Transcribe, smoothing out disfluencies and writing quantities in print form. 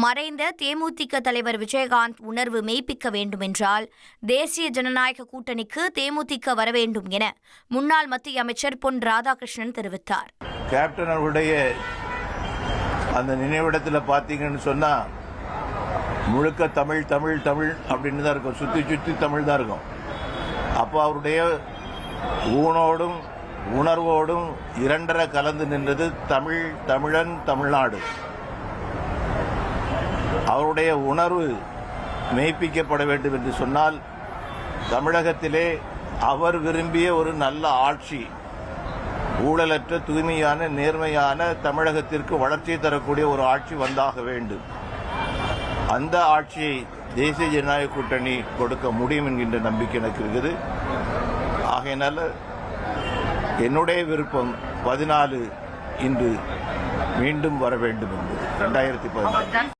மறைந்த தேமுதிக தலைவர் விஜயகாந்த் உணர்வு மெய்ப்பிக்க வேண்டுமென்றால் தேசிய ஜனநாயக கூட்டணிக்கு தேமுதிக வர வேண்டும் என முன்னாள் மத்திய அமைச்சர் பொன் ராதாகிருஷ்ணன் தெரிவித்தார். கேப்டன் அவருடைய அந்த நினைவிடத்தில் பார்த்தீங்கன்னு சொன்னா முழுக்க தமிழ் தமிழ் தமிழ் அப்படின்னு தான் இருக்கும், சுற்றி சுற்றி தமிழ் தான் இருக்கும். அப்போ அவருடைய ஊனோடும் உணர்வோடும் இரண்டரை கலந்து நின்றது தமிழ், தமிழன், தமிழ்நாடு. அவருடைய உணர்வு மெய்ப்பிக்கப்பட வேண்டும் என்று சொன்னால் தமிழகத்திலே அவர் விரும்பிய ஒரு நல்ல ஆட்சி, ஊழலற்ற தூய்மையான நேர்மையான தமிழகத்திற்கு வளர்ச்சி தரக்கூடிய ஒரு ஆட்சி வந்தாக வேண்டும். அந்த ஆட்சியை தேசிய ஜனநாயக கூட்டணி கொடுக்க முடியும் என்கின்ற நம்பிக்கை எனக்கு இருக்குது. ஆகையினால என்னுடைய விருப்பம் 14 இன்று மீண்டும் வர வேண்டும் என்பது 2014.